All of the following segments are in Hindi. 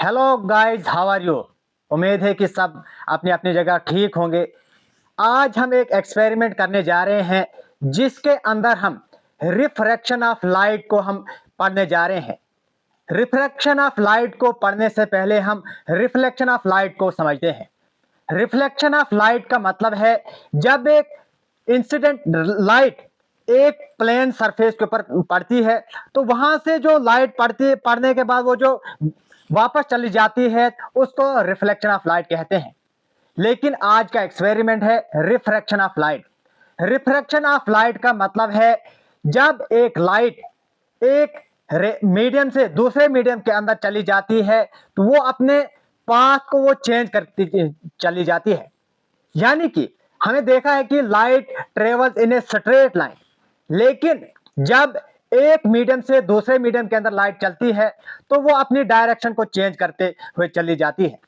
Hello guys, how are you. उम्मीद है कि सब अपनी अपनी जगह ठीक होंगे। आज हम एक एक्सपेरिमेंट करने जा रहे हैं जिसके अंदर हम रिफ्रैक्शन ऑफ लाइट को हम पढ़ने जा रहे हैं। रिफ्रैक्शन ऑफ लाइट को पढ़ने से पहले हम रिफ्लेक्शन ऑफ लाइट को समझते हैं। रिफ्लेक्शन ऑफ लाइट का मतलब है जब एक इंसिडेंट लाइट एक प्लेन सरफेस के ऊपर पड़ती है तो वहां से जो लाइट पड़ने के बाद वो जो वापस चली जाती है उसको रिफ्लेक्शन ऑफ लाइट कहते हैं। लेकिन आज का एक्सपेरिमेंट है refraction of light. Refraction of light का मतलब है जब एक लाइट एक मीडियम से दूसरे मीडियम के अंदर चली जाती है तो वो अपने पाथ को वो चेंज करती चली जाती है। यानी कि हमने देखा है कि light travels in a straight line, लेकिन जब एक मीडियम से दूसरे मीडियम के अंदर लाइट चलती है तो वो अपनी डायरेक्शन को चेंज करते हुए चली जाती है।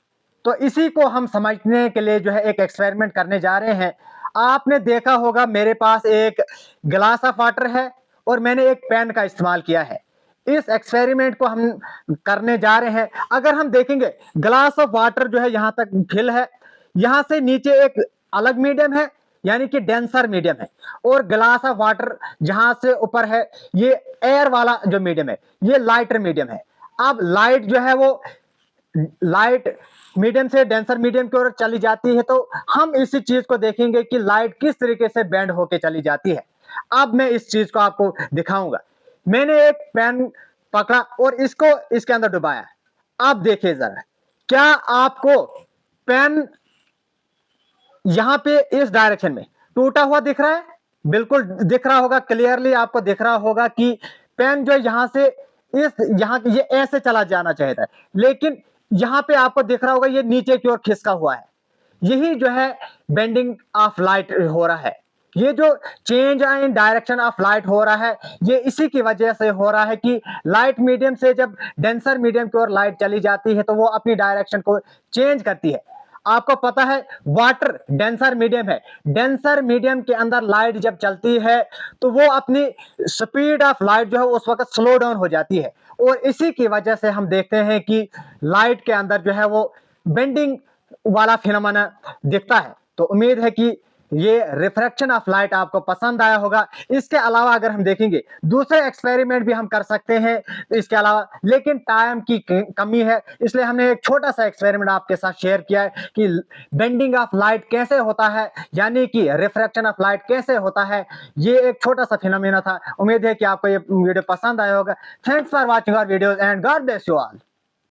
तो इसी को हम समझने के लिए जो है एक एक्सपेरिमेंट करने जा रहे हैं। आपने देखा होगा मेरे पास एक गिलास ऑफ वाटर है और मैंने एक पेन का इस्तेमाल किया है। इस एक्सपेरिमेंट को हम करने जा रहे हैं। अगर हम देखेंगे ग्लास ऑफ वाटर जो है यहां तक फिल है, यहां से नीचे एक अलग मीडियम है यानी कि डेंसर मीडियम है, और ग्लास ऑफ वाटर जहां से ऊपर है ये एयर वाला जो मीडियम है ये लाइटर मीडियम है। अब लाइट जो है वो लाइट मीडियम से डेंसर मीडियम की ओर चली जाती है तो हम इसी चीज को देखेंगे कि लाइट किस तरीके से बेंड होके चली जाती है। अब मैं इस चीज को आपको दिखाऊंगा। मैंने एक पेन पकड़ा और इसको इसके अंदर डुबाया। अब देखिए जरा, क्या आपको पेन यहां पे इस डायरेक्शन में टूटा हुआ दिख रहा है? बिल्कुल दिख रहा होगा, क्लियरली आपको दिख रहा होगा कि पेन जो यहां से यहां ये ऐसे चला जाना चाहिए था, लेकिन यहां पे आपको दिख रहा होगा ये नीचे की ओर खिसका हुआ है। यही जो है बेंडिंग ऑफ लाइट हो रहा है। ये जो change in direction of light हो रहा है ये इसी की वजह से हो रहा है कि लाइट मीडियम से जब डेंसर मीडियम की ओर लाइट चली जाती है तो वो अपनी डायरेक्शन को चेंज करती है। आपको पता है वाटर डेंसर मीडियम है, डेंसर मीडियम के अंदर लाइट जब चलती है तो वो अपनी स्पीड ऑफ लाइट जो है उस वक्त स्लो डाउन हो जाती है, और इसी की वजह से हम देखते हैं कि लाइट के अंदर जो है वो बेंडिंग वाला फिनोमेना दिखता है। तो उम्मीद है कि ये रिफ्रैक्शन ऑफ लाइट आपको पसंद आया होगा। इसके अलावा अगर हम देखेंगे दूसरे एक्सपेरिमेंट भी हम कर सकते हैं इसके अलावा, लेकिन टाइम की कमी है इसलिए हमने एक छोटा सा एक्सपेरिमेंट आपके साथ शेयर किया है कि बेंडिंग ऑफ लाइट कैसे होता है, यानी कि रिफ्रैक्शन ऑफ लाइट कैसे होता है। ये एक छोटा सा फिनोमेना था। उम्मीद है कि आपको ये वीडियो पसंद आया होगा। Thanks for watching our videos and God bless you all.